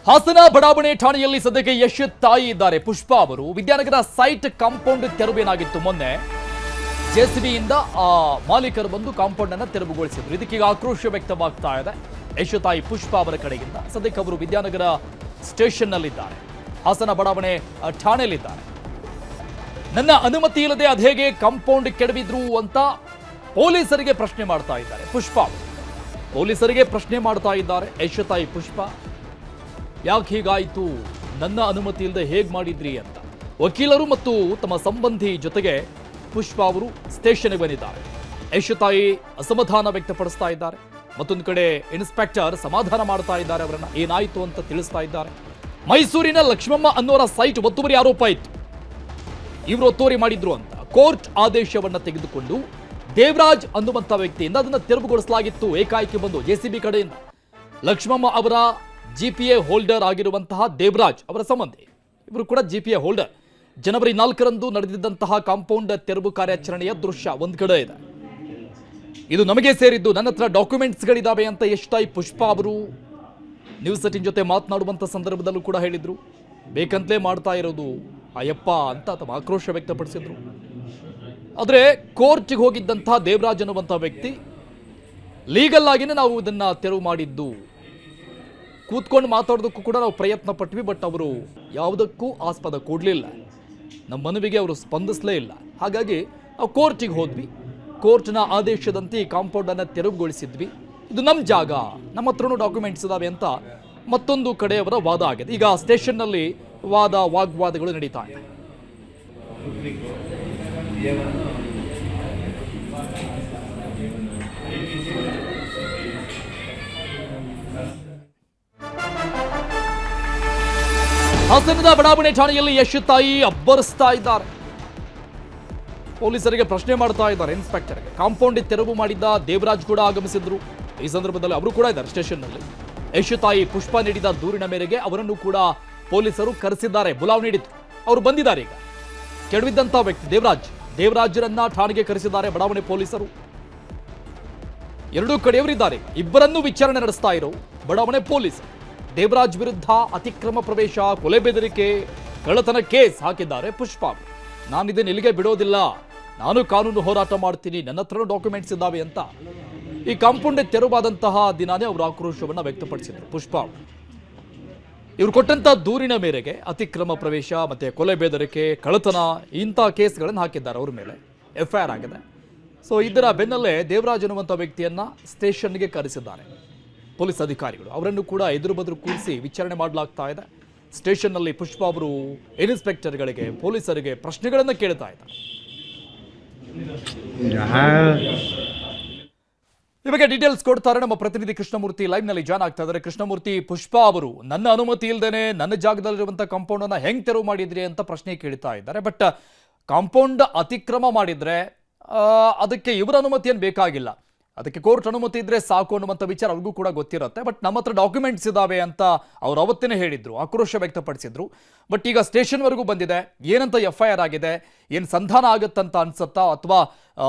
ಹಾಸನ ಬಡಾವಣೆ ಠಾಣೆಯಲ್ಲಿ ಸದ್ಯಕ್ಕೆ ಯಶ್ ತಾಯಿ ಇದ್ದಾರೆ. ಪುಷ್ಪಾ ಅವರು ವಿದ್ಯಾನಗರ ಸೈಟ್ ಕಾಂಪೌಂಡ್ ತೆರವೇನಾಗಿತ್ತು ಮೊನ್ನೆ. ಜೆಸಿಬಿಯಿಂದ ಮಾಲೀಕರು ಬಂದು ಕಾಂಪೌಂಡ್ ಅನ್ನು ತೆರವುಗೊಳಿಸಿದ್ರು. ಇದಕ್ಕೀಗ ಆಕ್ರೋಶ ವ್ಯಕ್ತವಾಗ್ತಾ ಇದೆ ಯಶ್ ತಾಯಿ ಪುಷ್ಪಾ ಅವರ ಕಡೆಯಿಂದ. ಸದ್ಯಕ್ಕೆ ಅವರು ವಿದ್ಯಾನಗರ ಸ್ಟೇಷನ್ ನಲ್ಲಿದ್ದಾರೆ, ಹಾಸನ ಬಡಾವಣೆ ಠಾಣೆಯಲ್ಲಿದ್ದಾರೆ. ನನ್ನ ಅನುಮತಿ ಇಲ್ಲದೆ ಅದೇಗೆ ಕಾಂಪೌಂಡ್ ಕೆಡವಿದ್ರು ಅಂತ ಪೊಲೀಸರಿಗೆ ಪ್ರಶ್ನೆ ಮಾಡ್ತಾ ಇದ್ದಾರೆ ಪುಷ್ಪಾ. ಪೊಲೀಸರಿಗೆ ಪ್ರಶ್ನೆ ಮಾಡ್ತಾ ಇದ್ದಾರೆ ಯಶ್ ತಾಯಿ ಪುಷ್ಪಾ. ಯಾಕೆ ಹೀಗಾಯಿತು, ನನ್ನ ಅನುಮತಿ ಇಲ್ಲದೆ ಹೇಗೆ ಮಾಡಿದ್ರಿ ಅಂತ ವಕೀಲರು ಮತ್ತು ತಮ್ಮ ಸಂಬಂಧಿ ಜೊತೆಗೆ ಪುಷ್ಪಾ ಅವರು ಸ್ಟೇಷನ್ಗೆ ಬಂದಿದ್ದಾರೆ. ಯಶ್ ತಾಯಿ ಅಸಮಾಧಾನ ವ್ಯಕ್ತಪಡಿಸ್ತಾ ಇದ್ದಾರೆ. ಮತ್ತೊಂದು ಕಡೆ ಇನ್ಸ್ಪೆಕ್ಟರ್ ಸಮಾಧಾನ ಮಾಡ್ತಾ ಇದ್ದಾರೆ, ಅವರನ್ನ ಏನಾಯ್ತು ಅಂತ ತಿಳಿಸ್ತಾ ಇದ್ದಾರೆ. ಮೈಸೂರಿನ ಲಕ್ಷ್ಮಮ್ಮ ಅನ್ನೋರ ಸೈಟ್ ಒತ್ತುವರಿ ಆರೋಪ ಇತ್ತು, ಇವರು ಒತ್ತುವರಿ ಮಾಡಿದ್ರು ಅಂತ ಕೋರ್ಟ್ ಆದೇಶವನ್ನ ತೆಗೆದುಕೊಂಡು ದೇವರಾಜ್ ಅನ್ನುವಂಥ ವ್ಯಕ್ತಿಯಿಂದ ಅದನ್ನು ತೆರವುಗೊಳಿಸಲಾಗಿತ್ತು. ಏಕಾಏಕಿ ಬಂದು ಜೆಸಿಬಿ ಕಡೆಯಿಂದ ಲಕ್ಷ್ಮಮ್ಮ ಅವರ ಜಿಪಿಎ ಹೋಲ್ಡರ್ ಆಗಿರುವಂತಹ ದೇವರಾಜ್ ಅವರ ಸಂಬಂಧಿ, ಇವರು ಕೂಡ ಜಿಪಿಎ ಹೋಲ್ಡರ್. ಜನವರಿ 4ರಂದು ನಡೆದಿದ್ದಂತಹ ಕಾಂಪೌಂಡ್ ತೆರವು ಕಾರ್ಯಾಚರಣೆಯ ದೃಶ್ಯ ಒಂದ್ ಕಡೆ ಇದೆ. ಇದು ನಮಗೆ ಸೇರಿದ್ದು, ನನ್ನ ಹತ್ರ ಡಾಕ್ಯುಮೆಂಟ್ಸ್ಗಳಿದಾವೆ ಅಂತ ಯಶ್ ತಾಯಿ ಪುಷ್ಪಾ ಅವರು ನ್ಯೂಸ್ 18 ಜೊತೆ ಮಾತನಾಡುವಂಥ ಸಂದರ್ಭದಲ್ಲೂ ಕೂಡ ಹೇಳಿದ್ರು. ಬೇಕಂತಲೇ ಮಾಡ್ತಾ ಇರೋದು ಅಯ್ಯಪ್ಪ ಅಂತ ತಮ್ಮ ಆಕ್ರೋಶ ವ್ಯಕ್ತಪಡಿಸಿದ್ರು. ಆದರೆ ಕೋರ್ಟ್ಗೆ ಹೋಗಿದ್ದಂತಹ ದೇವರಾಜ್ ಅನ್ನುವಂಥ ವ್ಯಕ್ತಿ ಲೀಗಲ್ ಆಗಿನೇ ನಾವು ಇದನ್ನ ತೆರವು ಮಾಡಿದ್ದು, ಕೂತ್ಕೊಂಡು ಮಾತಾಡೋದಕ್ಕೂ ಕೂಡ ನಾವು ಪ್ರಯತ್ನ ಪಟ್ವಿ, ಬಟ್ ಅವರು ಯಾವುದಕ್ಕೂ ಆಸ್ಪದ ಕೊಡಲಿಲ್ಲ, ನಮ್ಮ ಮನವಿಗೆ ಅವರು ಸ್ಪಂದಿಸಲೇ ಇಲ್ಲ. ಹಾಗಾಗಿ ನಾವು ಕೋರ್ಟಿಗೆ ಹೋದ್ವಿ, ಕೋರ್ಟ್ನ ಆದೇಶದಂತೆ ಈ ಕಾಂಪೌಂಡನ್ನು ತೆರವುಗೊಳಿಸಿದ್ವಿ, ಇದು ನಮ್ಮ ಜಾಗ, ನಮ್ಮ ಹತ್ರನೂ ಡಾಕ್ಯುಮೆಂಟ್ಸ್ ಇದಾವೆ ಅಂತ ಮತ್ತೊಂದು ಕಡೆಯವರ ವಾದ ಆಗಿದೆ. ಈಗ ಸ್ಟೇಷನ್ನಲ್ಲಿ ವಾಗ್ವಾದಗಳು ನಡೀತಾ ಇದೆ. ಹಾಸನದ ಬಡಾವಣೆ ಠಾಣೆಯಲ್ಲಿ ಯಶ್ ತಾಯಿ ಅಬ್ಬರಿಸ್ತಾ ಇದ್ದಾರೆ. ಪೊಲೀಸರಿಗೆ ಪ್ರಶ್ನೆ ಮಾಡ್ತಾ ಇದ್ದಾರೆ ಇನ್ಸ್ಪೆಕ್ಟರ್ಗೆ. ಕಾಂಪೌಂಡ್ ತೆರವು ಮಾಡಿದ್ದ ದೇವರಾಜ್ ಕೂಡ ಆಗಮಿಸಿದ್ರು. ಈ ಸಂದರ್ಭದಲ್ಲಿ ಅವರು ಕೂಡ ಇದ್ದಾರೆ ಸ್ಟೇಷನ್ನಲ್ಲಿ. ಯಶ್ ತಾಯಿ ಪುಷ್ಪಾ ನೀಡಿದ ದೂರಿನ ಮೇರೆಗೆ ಅವರನ್ನು ಕೂಡ ಪೊಲೀಸರು ಕರೆಸಿದ್ದಾರೆ, ಬುಲಾವ್ ನೀಡಿದ್ರು. ಅವರು ಬಂದಿದ್ದಾರೆ. ಈಗ ಕೆಡವಿದ್ದಂಥ ವ್ಯಕ್ತಿ ದೇವರಾಜರನ್ನ ಠಾಣೆಗೆ ಕರೆಸಿದ್ದಾರೆ ಬಡಾವಣೆ ಪೊಲೀಸರು. ಎರಡೂ ಕಡೆಯವರಿದ್ದಾರೆ. ಇಬ್ಬರನ್ನೂ ವಿಚಾರಣೆ ನಡೆಸ್ತಾ ಇರೋ ಬಡಾವಣೆ ಪೊಲೀಸರು. ದೇವರಾಜ್ ವಿರುದ್ಧ ಅತಿಕ್ರಮ ಪ್ರವೇಶ, ಕೊಲೆ ಬೆದರಿಕೆ, ಕಳ್ಳತನ ಕೇಸ್ ಹಾಕಿದ್ದಾರೆ ಪುಷ್ಪಾ. ನಾನಿದನ್ನು ಇಲ್ಲಿಗೆ ಬಿಡೋದಿಲ್ಲ, ನಾನು ಕಾನೂನು ಹೋರಾಟ ಮಾಡ್ತೀನಿ, ನನ್ನ ಹತ್ರ ಡಾಕ್ಯುಮೆಂಟ್ಸ್ ಇದ್ದಾವೆ ಅಂತ ಈ ಕಾಂಪೌಂಡ್ ತೆರವಾದಂತಹ ದಿನಾನೇ ಅವರು ಆಕ್ರೋಶವನ್ನು ವ್ಯಕ್ತಪಡಿಸಿದರು ಪುಷ್ಪಾ. ಇವರು ಕೊಟ್ಟಂತ ದೂರಿನ ಮೇರೆಗೆ ಅತಿಕ್ರಮ ಪ್ರವೇಶ ಮತ್ತೆ ಕೊಲೆ ಬೆದರಿಕೆ, ಕಳ್ಳತನ ಇಂಥ ಕೇಸ್ಗಳನ್ನು ಹಾಕಿದ್ದಾರೆ ಅವ್ರ ಮೇಲೆ. FIR ಆಗಿದೆ. ಸೊ ಇದರ ಬೆನ್ನಲ್ಲೇ ದೇವರಾಜ್ ಅನ್ನುವಂಥ ವ್ಯಕ್ತಿಯನ್ನ ಸ್ಟೇಷನ್ಗೆ ಕರೆಸಿದ್ದಾರೆ ಪೊಲೀಸ್ ಅಧಿಕಾರಿಗಳು. ಅವರನ್ನು ಕೂಡ ಎದುರು ಬದುರು ಕೂರಿಸಿ ವಿಚಾರಣೆ ಮಾಡಲಾಗ್ತಾ ಇದೆ. ಸ್ಟೇಷನ್ನಲ್ಲಿ ಪುಷ್ಪಾ ಅವರು ಇನ್ಸ್ಪೆಕ್ಟರ್ಗಳಿಗೆ, ಪೊಲೀಸರಿಗೆ ಪ್ರಶ್ನೆಗಳನ್ನು ಕೇಳ್ತಾ ಇದ್ದಾರೆ. ಈ ಬಗ್ಗೆ ಡೀಟೇಲ್ಸ್ ಕೊಡ್ತಾರೆ ನಮ್ಮ ಪ್ರತಿನಿಧಿ ಕೃಷ್ಣಮೂರ್ತಿ, ಲೈವ್ ನಲ್ಲಿ ಜಾಯ್ನ್ ಆಗ್ತಾ ಇದ್ದಾರೆ. ಕೃಷ್ಣಮೂರ್ತಿ, ಪುಷ್ಪಾ ಅವರು ನನ್ನ ಅನುಮತಿ ಇಲ್ಲದೇನೆ ನನ್ನ ಜಾಗದಲ್ಲಿರುವಂತಹ ಕಾಂಪೌಂಡ್ ಅನ್ನ ಹೆಂಗ್ ತೆರವು ಮಾಡಿದ್ರಿ ಅಂತ ಪ್ರಶ್ನೆ ಕೇಳ್ತಾ ಇದ್ದಾರೆ. ಬಟ್ ಕಾಂಪೌಂಡ್ ಅತಿಕ್ರಮ ಮಾಡಿದ್ರೆ ಅದಕ್ಕೆ ಇವರ ಅನುಮತಿ ಏನು ಬೇಕಾಗಿಲ್ಲ, ಅದಕ್ಕೆ ಕೋರ್ಟ್ ಅನುಮತಿ ಇದ್ರೆ ಸಾಕು ಅನ್ನುವಂಥ ವಿಚಾರ ಅವ್ರಿಗೂ ಕೂಡ ಗೊತ್ತಿರುತ್ತೆ. ಬಟ್ ನಮ್ಮ ಹತ್ರ ಡಾಕ್ಯುಮೆಂಟ್ಸ್ ಇದಾವೆ ಅಂತ ಅವ್ರು ಅವತ್ತೇ ಹೇಳಿದ್ರು, ಆಕ್ರೋಶ ವ್ಯಕ್ತಪಡಿಸಿದ್ರು. ಬಟ್ ಈಗ ಸ್ಟೇಷನ್ವರೆಗೂ ಬಂದಿದೆ. ಏನಂತ FIR ಆಗಿದೆ, ಏನು ಸಂಧಾನ ಆಗುತ್ತಂತ ಅನ್ಸತ್ತಾ ಅಥವಾ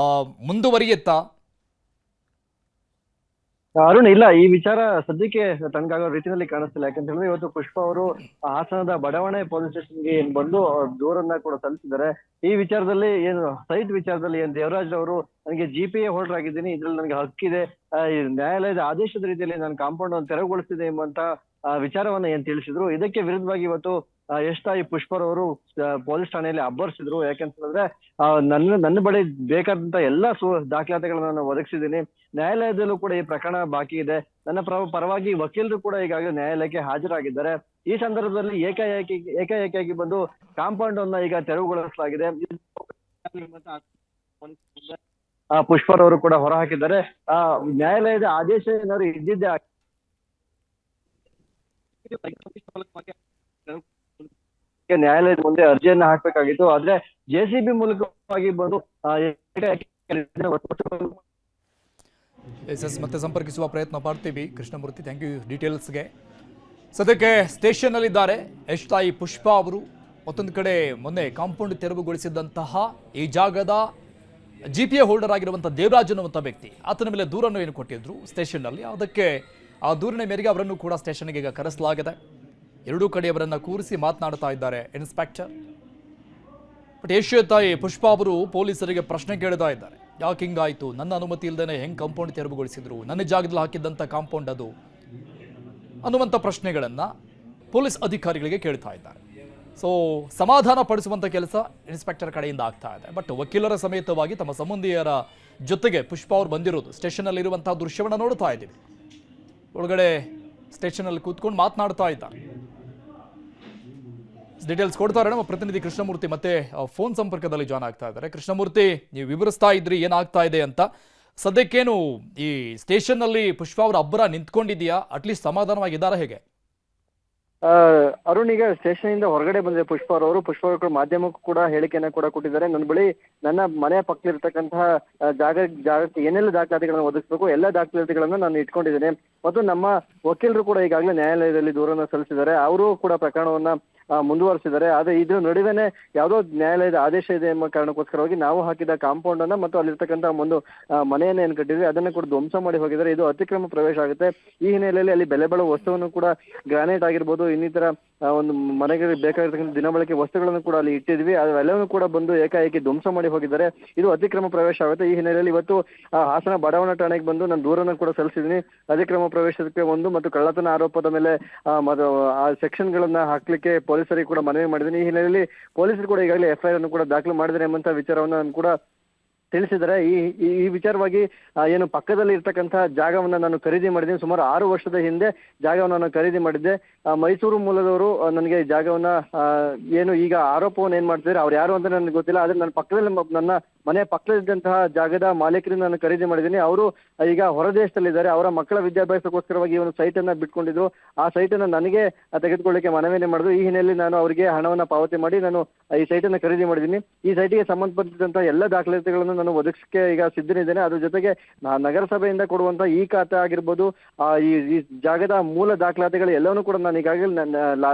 ಮುಂದುವರಿಯುತ್ತಾ? ಅರುಣ್, ಇಲ್ಲ, ಈ ವಿಚಾರ ಸದ್ಯಕ್ಕೆ ತನಗಾಗೋ ರೀತಿಯಲ್ಲಿ ಕಾಣಿಸ್ತಿಲ್ಲ. ಯಾಕಂತ ಹೇಳಿದ್ರೆ ಇವತ್ತು ಪುಷ್ಪಾ ಅವರು ಹಾಸನದ ಬಡಾವಣೆ ಪೊಲೀಸ್ ಸ್ಟೇಷನ್ಗೆ ಏನ್ ಬಂದು ದೂರನ್ನ ಕೂಡ ಸಲ್ಲಿಸಿದ್ದಾರೆ. ಈ ವಿಚಾರದಲ್ಲಿ ಏನು ಸೈಟ್ ವಿಚಾರದಲ್ಲಿ ಏನ್ ದೇವರಾಜ್ ಅವರು ನನಗೆ GPA ಹೋಲ್ಡರ್ ಆಗಿದ್ದೀನಿ, ಇದ್ರಲ್ಲಿ ನನಗೆ ಹಕ್ಕಿದೆ, ನ್ಯಾಯಾಲಯದ ಆದೇಶದ ರೀತಿಯಲ್ಲಿ ನಾನು ಕಾಂಪೌಂಡ್ ಅನ್ನು ತೆರವುಗೊಳಿಸಿದೆ ಎಂಬಂತ ವಿಚಾರವನ್ನ ಏನ್ ತಿಳಿಸಿದ್ರು. ಇದಕ್ಕೆ ವಿರುದ್ಧವಾಗಿ ಇವತ್ತು ಯಶ್ ತಾಯಿ ಪುಷ್ಪರವರು ಪೊಲೀಸ್ ಠಾಣೆಯಲ್ಲಿ ಅಬ್ಬರಿಸಿದ್ರು. ಯಾಕಂತ ಹೇಳಿದ್ರೆ ನನ್ನ ಬಳಿ ಬೇಕಾದಂತ ಎಲ್ಲಾ ದಾಖಲಾತಿಗಳನ್ನ ನಾನು ಒದಗಿಸಿದ್ದೀನಿ, ನ್ಯಾಯಾಲಯದಲ್ಲೂ ಕೂಡ ಈ ಪ್ರಕರಣ ಬಾಕಿ ಇದೆ, ನನ್ನ ಪರವಾಗಿ ವಕೀಲರು ಕೂಡ ಈಗಾಗಲೇ ನ್ಯಾಯಾಲಯಕ್ಕೆ ಹಾಜರಾಗಿದ್ದಾರೆ. ಈ ಸಂದರ್ಭದಲ್ಲಿ ಏಕಾಏಕಿಯಾಗಿ ಬಂದು ಕಾಂಪೌಂಡ್ ಅನ್ನ ಈಗ ತೆರವುಗೊಳಿಸಲಾಗಿದೆ. ಪುಷ್ಪರವರು ಕೂಡ ಹೊರ ಹಾಕಿದ್ದಾರೆ. ನ್ಯಾಯಾಲಯದ ಆದೇಶ ಏನಾದ್ರು ಇದ್ದಿದ್ದೆ ನ್ಯಾಯಾಲಯದ ಮುಂದೆ ಅರ್ಜಿಯನ್ನ ಹಾಕ್ಬೇಕಾಗಿತ್ತು. ಆದ್ರೆ JCB ಮೂಲಕವಾಗಿ ಬಂದು ಮತ್ತೆ ಸಂಪರ್ಕಿಸುವ ಪ್ರಯತ್ನ ಮಾಡ್ತೀವಿ. ಕೃಷ್ಣಮೂರ್ತಿ, ಥ್ಯಾಂಕ್ ಯು ಡೀಟೇಲ್ಸ್ಗೆ. ಸದ್ಯಕ್ಕೆ ಸ್ಟೇಷನ್ ಅಲ್ಲಿದ್ದಾರೆ ಯಶ್ ತಾಯಿ ಪುಷ್ಪಾ ಅವರು. ಮತ್ತೊಂದು ಕಡೆ ಮೊನ್ನೆ ಕಾಂಪೌಂಡ್ ತೆರವುಗೊಳಿಸಿದಂತಹ ಈ ಜಾಗದ GPA ಹೋಲ್ಡರ್ ಆಗಿರುವಂಥ ದೇವರಾಜ್ ಅನ್ನುವಂಥ ವ್ಯಕ್ತಿ, ಆತನ ಮೇಲೆ ದೂರನ್ನು ಏನು ಕೊಟ್ಟಿದ್ರು ಸ್ಟೇಷನ್ನಲ್ಲಿ, ಅದಕ್ಕೆ ಆ ದೂರಿನ ಮೇರೆಗೆ ಅವರನ್ನು ಕೂಡ ಸ್ಟೇಷನ್ಗೆ ಈಗ ಕರೆಸಲಾಗಿದೆ. ಎರಡೂ ಕಡೆಯವರನ್ನ ಕೂರಿಸಿ ಮಾತನಾಡ್ತಾ ಇದ್ದಾರೆ ಇನ್ಸ್ಪೆಕ್ಟರ್. ಬಟ್ ಯಶ ತಾಯಿ ಪುಷ್ಪಾ ಅವರು ಪೊಲೀಸರಿಗೆ ಪ್ರಶ್ನೆ ಕೇಳ್ತಾ ಇದ್ದಾರೆ. ಯಾಕೆ ಹಿಂಗಾಯ್ತು, ನನ್ನ ಅನುಮತಿ ಇಲ್ಲದೇನೆ ಹೆಂಗ್ ಕಾಂಪೌಂಡ್ ತೆರವುಗೊಳಿಸಿದ್ರು, ನನ್ನ ಜಾಗದಲ್ಲಿ ಹಾಕಿದ್ದಂಥ ಕಾಂಪೌಂಡ್ ಅದು ಅನ್ನುವಂಥ ಪ್ರಶ್ನೆಗಳನ್ನ ಪೊಲೀಸ್ ಅಧಿಕಾರಿಗಳಿಗೆ ಕೇಳ್ತಾ ಇದ್ದಾರೆ. ಸೊ ಸಮಾಧಾನ ಪಡಿಸುವಂಥ ಕೆಲಸ ಇನ್ಸ್ಪೆಕ್ಟರ್ ಕಡೆಯಿಂದ ಆಗ್ತಾ ಇದೆ. ಬಟ್ ವಕೀಲರ ಸಮೇತವಾಗಿ ತಮ್ಮ ಸಂಬಂಧಿಯರ ಜೊತೆಗೆ ಪುಷ್ಪಾ ಅವರು ಬಂದಿರೋದು ಸ್ಟೇಷನಲ್ಲಿ ಇರುವಂತಹ ದೃಶ್ಯವನ್ನು ನೋಡ್ತಾ ಇದ್ದೀವಿ. ಒಳಗಡೆ ಸ್ಟೇಷನಲ್ಲಿ ಕೂತ್ಕೊಂಡು ಮಾತನಾಡ್ತಾ ಇದ್ದಾರೆ. ಡೀಟೇಲ್ಸ್ ಕೊಡ್ತಾರೆ ನಮ್ಮ ಪ್ರತಿನಿಧಿ ಕೃಷ್ಣಮೂರ್ತಿ ಮತ್ತೆ ಫೋನ್ ಸಂಪರ್ಕದಲ್ಲಿ ಜಾಯ್ನ್ ಆಗ್ತಾ ಇದ್ದಾರೆ. ಕೃಷ್ಣಮೂರ್ತಿ, ನೀವು ವಿವರಿಸ್ತಾ ಇದ್ರಿ ಏನಾಗ್ತಾ ಇದೆ ಅಂತ. ಸದ್ಯಕ್ಕೇನು ಈ ಸ್ಟೇಷನ್ನಲ್ಲಿ ಪುಷ್ಪಾ ಅವರ ಅಬ್ಬರ ನಿಂತ್ಕೊಂಡಿದೆಯಾ? ಅಟ್ಲೀಸ್ಟ್ ಸಮಾಧಾನವಾಗಿದ್ದಾರಾ ಹೇಗೆ? ಅರುಣ್, ಈಗ ಸ್ಟೇಷನ್ ಇಂದ ಹೊರಗಡೆ ಬಂದಿದೆ ಪುಷ್ಪಾ ಅವರು ಮಾಧ್ಯಮಕ್ಕೂ ಕೂಡ ಹೇಳಿಕೆಯನ್ನ ಕೂಡ ಕೊಟ್ಟಿದ್ದಾರೆ. ನನ್ನ ಬಳಿ ನನ್ನ ಮನೆಯ ಪಕ್ಕದಲ್ಲಿರ್ತಕ್ಕಂತಹ ಜಾಗಕ್ಕೆ ಏನೆಲ್ಲ ದಾಖಲಾತಿಗಳನ್ನು ಒದಗಿಸಬೇಕು ಎಲ್ಲ ದಾಖಲಾತಿಗಳನ್ನ ನಾನು ಇಟ್ಕೊಂಡಿದ್ದೇನೆ. ಮತ್ತು ನಮ್ಮ ವಕೀಲರು ಕೂಡ ಈಗಾಗಲೇ ನ್ಯಾಯಾಲಯದಲ್ಲಿ ದೂರನ್ನ ಸಲ್ಲಿಸಿದ್ದಾರೆ. ಅವರು ಕೂಡ ಪ್ರಕರಣವನ್ನ ಮುಂದುವರಿಸಿದ್ದಾರೆ. ಆದ್ರೆ ಇದು ನಡುವೆನೆ ಯಾವುದೋ ನ್ಯಾಯಾಲಯದ ಆದೇಶ ಇದೆ ಎಂಬ ಕಾರಣಕ್ಕೋಸ್ಕರವಾಗಿ ನಾವು ಹಾಕಿದ ಕಾಂಪೌಂಡ್ ಅನ್ನ ಮತ್ತು ಅಲ್ಲಿರ್ತಕ್ಕಂಥ ಒಂದು ಮನೆಯನ್ನ ಏನ್ ಕಟ್ಟಿದ್ವಿ ಅದನ್ನ ಕೂಡ ಧ್ವಂಸ ಮಾಡಿ ಹೋಗಿದ್ದಾರೆ. ಇದು ಅತಿಕ್ರಮ ಪ್ರವೇಶ ಆಗುತ್ತೆ. ಈ ಹಿನ್ನೆಲೆಯಲ್ಲಿ ಅಲ್ಲಿ ಬೆಲೆ ಬಾಳುವ ವಸ್ತುವನ್ನು ಕೂಡ ಗ್ರಾನೈಟ್ ಆಗಿರ್ಬೋದು, ಇನ್ನಿತರ ಒಂದು ಮನೆಗೆ ಬೇಕಾಗಿರ್ತಕ್ಕಂಥ ದಿನಬಳಕೆ ವಸ್ತುಗಳನ್ನು ಕೂಡ ಅಲ್ಲಿ ಇಟ್ಟಿದ್ವಿ. ಅವೆಲ್ಲವನ್ನೂ ಕೂಡ ಬಂದು ಏಕಾಏಕಿ ಧ್ವಂಸ ಮಾಡಿ ಹೋಗಿದ್ದಾರೆ. ಇದು ಅತಿಕ್ರಮ ಪ್ರವೇಶ ಆಗುತ್ತೆ. ಈ ಹಿನ್ನೆಲೆಯಲ್ಲಿ ಇವತ್ತು ಹಾಸನ ಬಡಾವಣಾ ಠಾಣೆಗೆ ಬಂದು ನಾನು ದೂರನ್ನು ಕೂಡ ಸಲ್ಲಿಸಿದ್ದೀನಿ. ಅತಿಕ್ರಮ ಪ್ರವೇಶಕ್ಕೆ ಒಂದು ಮತ್ತು ಕಳ್ಳತನ ಆರೋಪದ ಮೇಲೆ ಆ ಸೆಕ್ಷನ್ ಗಳನ್ನ ಹಾಕ್ಲಿಕ್ಕೆ ಪೊಲೀಸರಿಗೆ ಕೂಡ ಮನವಿ ಮಾಡಿದ್ದೀನಿ. ಈ ಹಿನ್ನೆಲೆಯಲ್ಲಿ ಪೊಲೀಸರು ಕೂಡ ಈಗಾಗಲೇ ಎಫ್ಐಆರ್ ಅನ್ನು ಕೂಡ ದಾಖಲು ಮಾಡಿದ್ದಾರೆ ಎಂಬಂತ ವಿಚಾರವನ್ನ ನಾನು ಕೂಡ ತಿಳಿಸಿದ್ದಾರೆ. ಈ ವಿಚಾರವಾಗಿ ಏನು ಪಕ್ಕದಲ್ಲಿ ಇರ್ತಕ್ಕಂತಹ ಜಾಗವನ್ನ ನಾನು ಖರೀದಿ ಮಾಡಿದ್ದೀನಿ. ಸುಮಾರು 6 ವರ್ಷದ ಹಿಂದೆ ಜಾಗವನ್ನು ನಾನು ಖರೀದಿ ಮಾಡಿದ್ದೆ. ಮೈಸೂರು ಮೂಲದವರು ನನಗೆ ಜಾಗವನ್ನ ಏನು ಈಗ ಆರೋಪವನ್ನು ಏನ್ ಮಾಡ್ತಿದ್ದಾರೆ ಅವ್ರು ಯಾರು ಅಂತ ನನಗೆ ಗೊತ್ತಿಲ್ಲ. ಆದ್ರೆ ನನ್ನ ಪಕ್ಕದಲ್ಲಿ ನನ್ನ ಮನೆ ಪಕ್ಕದಲ್ಲಿದ್ದಂತಹ ಜಾಗದ ಮಾಲೀಕರಿಂದ ನಾನು ಖರೀದಿ ಮಾಡಿದ್ದೀನಿ. ಅವರು ಈಗ ಹೊರ ದೇಶದಲ್ಲಿದ್ದಾರೆ. ಅವರ ಮಕ್ಕಳ ವಿದ್ಯಾಭ್ಯಾಸಕ್ಕೋಸ್ಕರವಾಗಿ ಈ ಒಂದು ಸೈಟ್ ಅನ್ನ ಬಿಟ್ಕೊಂಡಿದ್ರು. ಆ ಸೈಟ್ ಅನ್ನ ನನಗೆ ತೆಗೆದುಕೊಳ್ಳಿಕ್ಕೆ ಮನವಿಯನ್ನೇ ಮಾಡಿದ್ರು. ಈ ಹಿನ್ನೆಲೆಯಲ್ಲಿ ನಾನು ಅವರಿಗೆ ಹಣವನ್ನ ಪಾವತಿ ಮಾಡಿ ನಾನು ಈ ಸೈಟ್ ಅನ್ನ ಖರೀದಿ ಮಾಡಿದ್ದೀನಿ. ಈ ಸೈಟಿಗೆ ಸಂಬಂಧಪಟ್ಟಿದ್ದಂತಹ ಎಲ್ಲ ದಾಖಲಾತಿಗಳನ್ನು ನಾನು ಒದಗಿಸಕ್ಕೆ ಈಗ ಸಿದ್ಧನಿದ್ದೇನೆ. ಅದ್ರ ಜೊತೆಗೆ ನಗರಸಭೆಯಿಂದ ಕೊಡುವಂತಹ ಈ ಖಾತೆ ಆಗಿರ್ಬೋದು, ಈ ಜಾಗದ ಮೂಲ ದಾಖಲಾತಿಗಳು ಎಲ್ಲವನ್ನೂ ಕೂಡ ನಾನು ಈಗಾಗಲೇ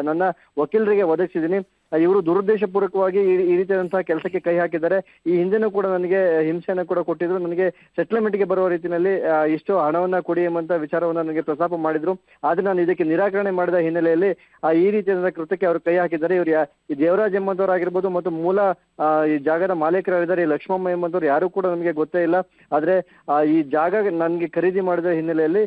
ನನ್ನ ವಕೀಲರಿಗೆ ಒದಗಿಸಿದ್ದೀನಿ. ಇವರು ದುರುದ್ದೇಶಪೂರ್ವಕವಾಗಿ ಈ ರೀತಿಯಾದಂತಹ ಕೆಲಸಕ್ಕೆ ಕೈ ಹಾಕಿದ್ದಾರೆ. ಈ ಹಿಂದೆನೂ ಕೂಡ ನನಗೆ ಹಿಂಸೆಯನ್ನು ಕೂಡ ಕೊಟ್ಟಿದ್ರು. ನನಗೆ ಸೆಟ್ಲ್ಮೆಂಟ್ಗೆ ಬರುವ ರೀತಿಯಲ್ಲಿ ಇಷ್ಟು ಹಣವನ್ನ ಕೊಡಿ ಎಂಬಂತ ವಿಚಾರವನ್ನ ನನಗೆ ಪ್ರಸ್ತಾಪ ಮಾಡಿದ್ರು. ಆದ್ರೆ ನಾನು ಇದಕ್ಕೆ ನಿರಾಕರಣೆ ಮಾಡಿದ ಹಿನ್ನೆಲೆಯಲ್ಲಿ ಈ ರೀತಿಯಾದ ಕೃತ್ಯಕ್ಕೆ ಅವರು ಕೈ ಹಾಕಿದ್ದಾರೆ. ಇವರು ಈ ದೇವರಾಜ್ ಎಂಬಂತವರಾಗಿರ್ಬೋದು ಮತ್ತು ಮೂಲ ಈ ಜಾಗದ ಮಾಲೀಕರಾಗಿದ್ದಾರೆ ಈ ಲಕ್ಷ್ಮಮ್ಮ ಎಂಬಂತವ್ರು ಯಾರು ಕೂಡ ನಮಗೆ ಗೊತ್ತೇ ಇಲ್ಲ. ಆದ್ರೆ ಈ ಜಾಗ ನನಗೆ ಖರೀದಿ ಮಾಡಿದ ಹಿನ್ನೆಲೆಯಲ್ಲಿ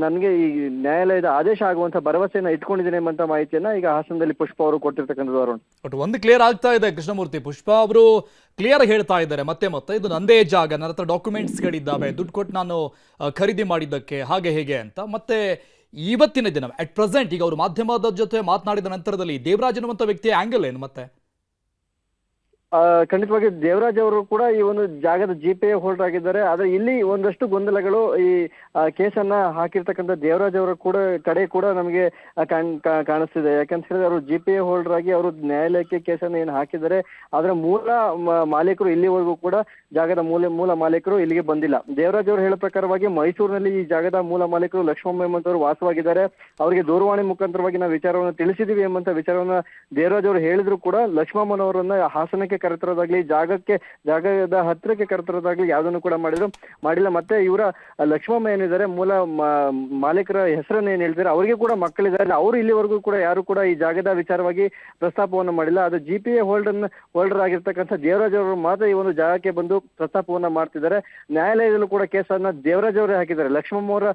ನನಗೆ ಈ ನ್ಯಾಯಾಲಯದ ಆದೇಶ ಆಗುವಂತ ಭರವಸೆಯನ್ನ ಇಟ್ಕೊಂಡಿದ್ದೇನೆ ಎಂಬಂತ ಮಾಹಿತಿಯನ್ನ ಈಗ ಹಾಸನದಲ್ಲಿ ಪುಷ್ಪಾ ಅವರು ಕೊಟ್ಟಿರ್ತಕ್ಕಂಥದ್ದು. ಅರುಣ್, ಬಟ್ ಒಂದು ಕ್ಲಿಯರ್ ಆಗ್ತಾ ಇದೆ ಕೃಷ್ಣಮೂರ್ತಿ, ಪುಷ್ಪಾ ಅವರು ಕ್ಲಿಯರ್ ಹೇಳ್ತಾ ಇದ್ದಾರೆ ಮತ್ತೆ ಇದು ನಂದೇ ಜಾಗ, ನನ್ನ ಹತ್ರ ಡಾಕ್ಯುಮೆಂಟ್ಸ್ಗಳಿದ್ದಾವೆ, ದುಡ್ಡು ಕೊಟ್ಟು ನಾನು ಖರೀದಿ ಮಾಡಿದ್ದಕ್ಕೆ ಹಾಗೆ ಹೇಗೆ ಅಂತ. ಮತ್ತೆ ಇವತ್ತಿನ ದಿನ ಅಟ್ ಪ್ರೆಸೆಂಟ್ ಈಗ ಅವರು ಮಾಧ್ಯಮದ ಜೊತೆ ಮಾತನಾಡಿದ ನಂತರದಲ್ಲಿ ದೇವರಾಜ್ ಅನ್ನುವಂಥ ವ್ಯಕ್ತಿಯ ಆಂಗಲ್ ಏನು ಮತ್ತೆ? ಖಂಡಿತವಾಗಿ ದೇವರಾಜ್ ಅವರು ಕೂಡ ಈ ಒಂದು ಜಾಗದ GPA ಹೋಲ್ಡರ್ ಆಗಿದ್ದಾರೆ. ಆದ್ರೆ ಇಲ್ಲಿ ಒಂದಷ್ಟು ಗೊಂದಲಗಳು ಈ ಕೇಸನ್ನ ಹಾಕಿರ್ತಕ್ಕಂಥ ದೇವರಾಜ್ ಅವರ ಕಡೆ ಕೂಡ ನಮಗೆ ಕಾಣಿಸ್ತಿದೆ. ಯಾಕಂತ ಹೇಳಿದ್ರೆ ಅವರು GPA ಹೋಲ್ಡರ್ ಆಗಿ ಅವರು ನ್ಯಾಯಾಲಯಕ್ಕೆ ಕೇಸನ್ನ ಏನು ಹಾಕಿದ್ದಾರೆ. ಆದ್ರೆ ಮೂಲ ಮಾಲೀಕರು ಇಲ್ಲಿವರೆಗೂ ಕೂಡ ಜಾಗದ ಮೂಲ ಮಾಲೀಕರು ಇಲ್ಲಿಗೆ ಬಂದಿಲ್ಲ. ದೇವರಾಜ್ ಅವರು ಹೇಳೋ ಪ್ರಕಾರವಾಗಿ ಮೈಸೂರಿನಲ್ಲಿ ಈ ಜಾಗದ ಮೂಲ ಮಾಲೀಕರು ಲಕ್ಷ್ಮಮ್ಮ ಎಂಬಂತವರು ವಾಸವಾಗಿದ್ದಾರೆ. ಅವರಿಗೆ ದೂರವಾಣಿ ಮುಖಾಂತರವಾಗಿ ನಾವು ವಿಚಾರವನ್ನು ತಿಳಿಸಿದೀವಿ ಎಂಬಂತ ವಿಚಾರವನ್ನ ದೇವರಾಜ್ ಅವರು ಹೇಳಿದ್ರು ಕೂಡ ಲಕ್ಷ್ಮಮ್ಮನವರನ್ನ ಹಾಸನಕ್ಕೆ ಕರೆತರೋದಾಗ್ಲಿ ಜಾಗದ ಹತ್ತಿರಕ್ಕೆ ಕರೆತರೋದಾಗ್ಲಿ ಯಾವುದನ್ನು ಕೂಡ ಮಾಡಿಲ್ಲ. ಮತ್ತೆ ಇವರ ಲಕ್ಷ್ಮಮ್ಮ ಏನಿದ್ದಾರೆ ಮೂಲ ಮಾಲೀಕರ ಹೆಸರನ್ನ ಏನ್ ಹೇಳ್ತಾರೆ ಅವರಿಗೆ ಕೂಡ ಮಕ್ಕಳಿದ್ದಾರೆ. ಅವರು ಇಲ್ಲಿವರೆಗೂ ಕೂಡ ಯಾರು ಕೂಡ ಈ ಜಾಗದ ವಿಚಾರವಾಗಿ ಪ್ರಸ್ತಾಪವನ್ನು ಮಾಡಿಲ್ಲ. ಅದು GPA ಹೋಲ್ಡರ್ ಆಗಿರ್ತಕ್ಕಂಥ ದೇವರಾಜ್ ಅವರು ಮಾತ್ರ ಈ ಒಂದು ಜಾಗಕ್ಕೆ ಬಂದು ಪ್ರಸ್ತಾಪವನ್ನ ಮಾಡ್ತಿದ್ದಾರೆ. ನ್ಯಾಯಾಲಯದಲ್ಲೂ ಕೂಡ ಕೇಸನ್ನ ದೇವರಾಜ್ ಅವರೇ ಹಾಕಿದ್ದಾರೆ. ಲಕ್ಷ್ಮಮ್ಮ ಅವರ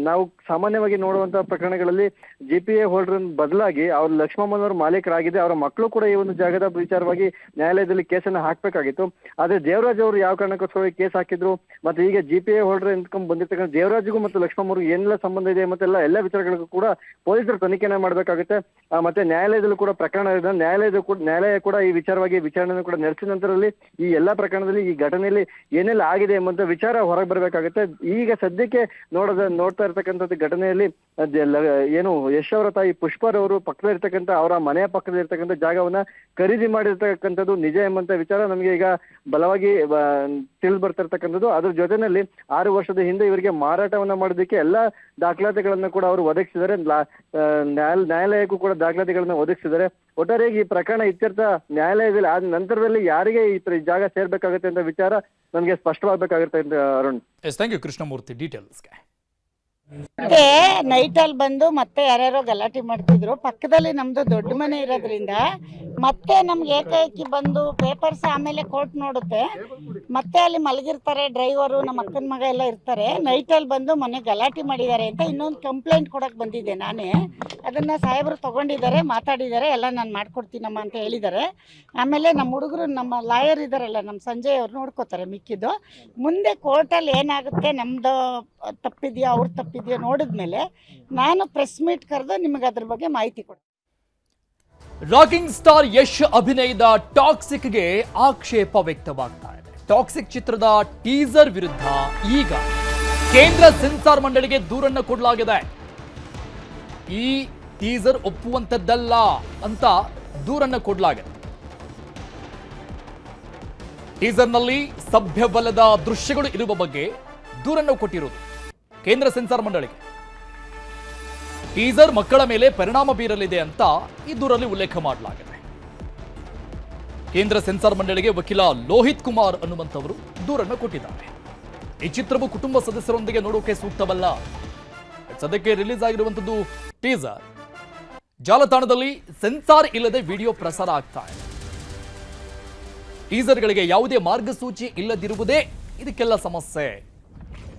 ನಾವು ಸಾಮಾನ್ಯವಾಗಿ ನೋಡುವಂತಹ ಪ್ರಕರಣಗಳಲ್ಲಿ GPA ಹೋಲ್ಡರ್ ಬದಲಾಗಿ ಅವ್ರ ಲಕ್ಷ್ಮಮ್ಮನವರು ಮಾಲೀಕರಾಗಿದೆ. ಅವರ ಮಕ್ಕಳು ಕೂಡ ಈ ಒಂದು ಜಾಗದ ವಿಚಾರವಾಗಿ ನ್ಯಾಯಾಲಯದಲ್ಲಿ ಕೇಸನ್ನ ಹಾಕ್ಬೇಕಾಗಿತ್ತು. ಆದ್ರೆ ದೇವರಾಜ್ ಅವರು ಯಾವ ಕಾರಣಕ್ಕೋಸ್ಕರ ಕೇಸ್ ಹಾಕಿದ್ರು ಮತ್ತೆ ಈಗ GPA ಹೋಲ್ಡರ್ ಎಂದ್ಕೊಂಡ್ ಬಂದಿರ್ತಕ್ಕಂಥ ದೇವರಾಜ್ಗೂ ಮತ್ತು ಲಕ್ಷ್ಮಮ್ಮ ಅವ್ರಿಗೆ ಏನೆಲ್ಲ ಸಂಬಂಧ ಇದೆ ಮತ್ತೆ ಎಲ್ಲ ವಿಚಾರಗಳಿಗೂ ಕೂಡ ಪೊಲೀಸರು ತನಿಖೆನ ಮಾಡ್ಬೇಕಾಗುತ್ತೆ. ಮತ್ತೆ ನ್ಯಾಯಾಲಯದಲ್ಲೂ ಕೂಡ ಪ್ರಕರಣ ಇದೆ. ನ್ಯಾಯಾಲಯ ಕೂಡ ಈ ವಿಚಾರವಾಗಿ ವಿಚಾರಣೆ ಕೂಡ ನಡೆಸಿದ ನಂತರದಲ್ಲಿ ಈ ಎಲ್ಲಾ ಪ್ರಕರಣದಲ್ಲಿ ಈ ಘಟನೆಯಲ್ಲಿ ಏನೆಲ್ಲ ಆಗಿದೆ ಎಂಬಂತ ವಿಚಾರ ಹೊರಗೆ ಬರ್ಬೇಕಾಗುತ್ತೆ. ಈಗ ಸದ್ಯಕ್ಕೆ ನೋಡ್ತಾ ಇರ್ತಕ್ಕಂಥದ್ದು ಘಟನೆಯಲ್ಲಿ ಏನು ಯಶ್ ಅವರ ತಾಯಿ ಪುಷ್ಪಾರವರು ಪಕ್ಕದಲ್ಲಿರ್ತಕ್ಕಂಥ ಅವರ ಮನೆಯ ಪಕ್ಕದಲ್ಲಿರ್ತಕ್ಕಂಥ ಜಾಗವನ್ನ ಖರೀದಿ ಮಾಡಿರ್ತಕ್ಕಂಥದ್ದು ನಿಜ ಎಂಬಂತ ವಿಚಾರ ನಮಗೆ ಈಗ ಬಲವಾಗಿ ತಿಳಿದು ಬರ್ತಿರ್ತಕ್ಕಂಥದ್ದು. ಅದ್ರ ಜೊತೆನಲ್ಲಿ 6 ವರ್ಷದ ಹಿಂದೆ ಇವರಿಗೆ ಮಾರಾಟವನ್ನ ಮಾಡೋದಕ್ಕೆ ಎಲ್ಲಾ ದಾಖಲಾತಿಗಳನ್ನ ಕೂಡ ಅವರು ಒದಗಿಸಿದ್ದಾರೆ. ನ್ಯಾಯಾಲಯಕ್ಕೂ ಕೂಡ ದಾಖಲಾತಿಗಳನ್ನ ಒದಗಿಸಿದ್ದಾರೆ. ಒಟ್ಟಾರೆಯಾಗಿ ಈ ಪ್ರಕರಣ ಇತ್ಯರ್ಥ ನ್ಯಾಯಾಲಯದಲ್ಲಿ ಆದ ನಂತರದಲ್ಲಿ ಯಾರಿಗೆ ಈ ಜಾಗ ಸೇರ್ಬೇಕಾಗುತ್ತೆ ಅಂತ ವಿಚಾರ ನಮಗೆ ಸ್ಪಷ್ಟವಾಗಬೇಕಾಗುತ್ತೆ ಅರುಣ್. ಥ್ಯಾಂಕ್ ಯು ಕೃಷ್ಣಮೂರ್ತಿ ಡೀಟೇಲ್ಸ್ಗೆ. ಮತ್ತೆ ನೈಟಲ್ಲಿ ಬಂದು ಮತ್ತೆ ಯಾರ್ಯಾರೋ ಗಲಾಟೆ ಮಾಡ್ತಿದ್ರು. ಪಕ್ಕದಲ್ಲಿ ನಮ್ದು ದೊಡ್ಡ ಮನೆ ಇರೋದ್ರಿಂದ ಮತ್ತೆ ನಮ್ಗೆ ಏಕಾಏಕಿ ಬಂದು ಪೇಪರ್ಸ್ ಆಮೇಲೆ ಕೋರ್ಟ್ ನೋಡುತ್ತೆ, ಮತ್ತೆ ಅಲ್ಲಿ ಮಲಗಿರ್ತಾರೆ ಡ್ರೈವರು, ನಮ್ಮ ಅಕ್ಕನ ಮಗ ಎಲ್ಲ ಇರ್ತಾರೆ. ನೈಟಲ್ಲಿ ಬಂದು ಮೊನ್ನೆ ಗಲಾಟೆ ಮಾಡಿದ್ದಾರೆ ಅಂತ ಇನ್ನೊಂದು ಕಂಪ್ಲೇಂಟ್ ಕೊಡಕ್ ಬಂದಿದ್ದೆ ನಾನೇ. ಅದನ್ನ ಸಾಹೇಬರು ತಗೊಂಡಿದ್ದಾರೆ, ಮಾತಾಡಿದ್ದಾರೆ, ಎಲ್ಲ ನಾನು ಮಾಡ್ಕೊಡ್ತೀನಮ್ಮ ಅಂತ ಹೇಳಿದ್ದಾರೆ. ಆಮೇಲೆ ನಮ್ಮ ಹುಡುಗರು, ನಮ್ಮ ಲಾಯರ್ ಇದ್ದಾರಲ್ಲ, ನಮ್ಮ ಸಂಜಯ್ ಅವ್ರು ನೋಡ್ಕೋತಾರೆ ಮಿಕ್ಕಿದ್ದು. ಮುಂದೆ ಕೋರ್ಟಲ್ಲಿ ಏನಾಗುತ್ತೆ, ನಮ್ದು ತಪ್ಪಿದೆಯೋ ಅವ್ರ ತಪ್ಪಿದೆಯೋ ನೋಡಿದ್ಮೇಲೆ ನಾನು ಪ್ರೆಸ್ ಮೀಟ್ ಕರೆದು ನಿಮಗೆ ಅದ್ರ ಬಗ್ಗೆ ಮಾಹಿತಿ ಕೊಡ್ತೀನಿ. ರಾಕಿಂಗ್ ಸ್ಟಾರ್ ಯಶ್ ಅಭಿನಯದ ಟಾಕ್ಸಿಕ್ಗೆ ಆಕ್ಷೇಪ ವ್ಯಕ್ತವಾಗ್ತಾ ಇದೆ. ಟಾಕ್ಸಿಕ್ ಚಿತ್ರದ ಟೀಸರ್ ವಿರುದ್ಧ ಈಗ ಕೇಂದ್ರ ಸೆನ್ಸಾರ್ ಮಂಡಳಿಗೆ ದೂರನ್ನು ಕೊಡಲಾಗಿದೆ. ಈ ಟೀಸರ್ ಒಪ್ಪುವಂತದ್ದಲ್ಲ ಅಂತ ದೂರನ್ನು ಕೊಡಲಾಗಿದೆ. ಟೀಸರ್ನಲ್ಲಿ ಸಭ್ಯವಲ್ಲದ ದೃಶ್ಯಗಳು ಇರುವ ಬಗ್ಗೆ ದೂರನ್ನು ಕೊಟ್ಟಿರುವುದು ಕೇಂದ್ರ ಸೆನ್ಸಾರ್ ಮಂಡಳಿಗೆ. ಟೀಸರ್ ಮಕ್ಕಳ ಮೇಲೆ ಪರಿಣಾಮ ಬೀರಲಿದೆ ಅಂತ ಈ ದೂರಲ್ಲಿ ಉಲ್ಲೇಖ ಮಾಡಲಾಗಿದೆ. ಕೇಂದ್ರ ಸೆನ್ಸಾರ್ ಮಂಡಳಿಗೆ ವಕೀಲ ಲೋಹಿತ್ ಕುಮಾರ್ ಅನ್ನುವಂಥವರು ದೂರನ್ನು ಕೊಟ್ಟಿದ್ದಾರೆ. ಈ ಚಿತ್ರವು ಕುಟುಂಬ ಸದಸ್ಯರೊಂದಿಗೆ ನೋಡೋಕೆ ಸೂಕ್ತವಲ್ಲ. ಸದ್ಯಕ್ಕೆ ರಿಲೀಸ್ ಆಗಿರುವಂಥದ್ದು ಟೀಸರ್. ಜಾಲತಾಣದಲ್ಲಿ ಸೆನ್ಸಾರ್ ಇಲ್ಲದೆ ವಿಡಿಯೋ ಪ್ರಸಾರ ಆಗ್ತಾ ಇದೆ. ಟೀಸರ್ಗಳಿಗೆ ಯಾವುದೇ ಮಾರ್ಗಸೂಚಿ ಇಲ್ಲದಿರುವುದೇ ಇದಕ್ಕೆಲ್ಲ ಸಮಸ್ಯೆ.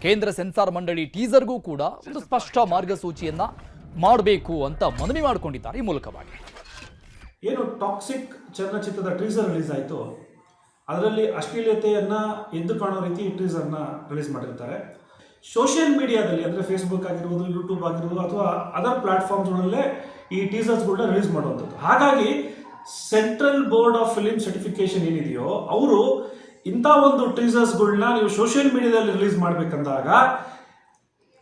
ಕೇಂದ್ರ ಸೆನ್ಸಾರ್ ಮಂಡಳಿ ಟೀಸರ್ಗೂ ಕೂಡ ಒಂದು ಸ್ಪಷ್ಟ ಮಾರ್ಗಸೂಚಿಯನ್ನ ಮಾಡಬೇಕು ಅಂತ ಮನವಿ ಮಾಡಿಕೊಂಡಿದ್ದಾರೆ. ಈ ಮೂಲಕವಾಗಿ ಏನು ಟಾಕ್ಸಿಕ್ ಚಲನಚಿತ್ರದ ಟೀಸರ್ ರಿಲೀಸ್ ಆಯಿತು, ಅದರಲ್ಲಿ ಅಶ್ಲೀಲತೆಯನ್ನು ಎದ್ದು ಕಾಣೋ ರೀತಿ ಈ ಟೀಸರ್ನ ರಿಲೀಸ್ ಮಾಡಿರ್ತಾರೆ. ಸೋಷಿಯಲ್ ಮೀಡಿಯಾದಲ್ಲಿ ಅಂದರೆ ಫೇಸ್ಬುಕ್ ಆಗಿರ್ಬೋದು, ಯೂಟ್ಯೂಬ್ ಆಗಿರ್ಬೋದು, ಅಥವಾ ಅದರ್ ಪ್ಲಾಟ್ಫಾರ್ಮ್ಸ್ಗಳಲ್ಲೇ ಈ ಟೀಸರ್ಸ್ಗಳನ್ನ ರಿಲೀಸ್ ಮಾಡುವಂಥದ್ದು. ಹಾಗಾಗಿ central board of film certification ಏನಿದೆಯೋ ಅವರು ಇಂಥ ಒಂದು ಟೀಸರ್ಸ್ಗಳನ್ನ ನೀವು ಸೋಷಿಯಲ್ ಮೀಡಿಯಾದಲ್ಲಿ ರಿಲೀಸ್ ಮಾಡಬೇಕಂದಾಗ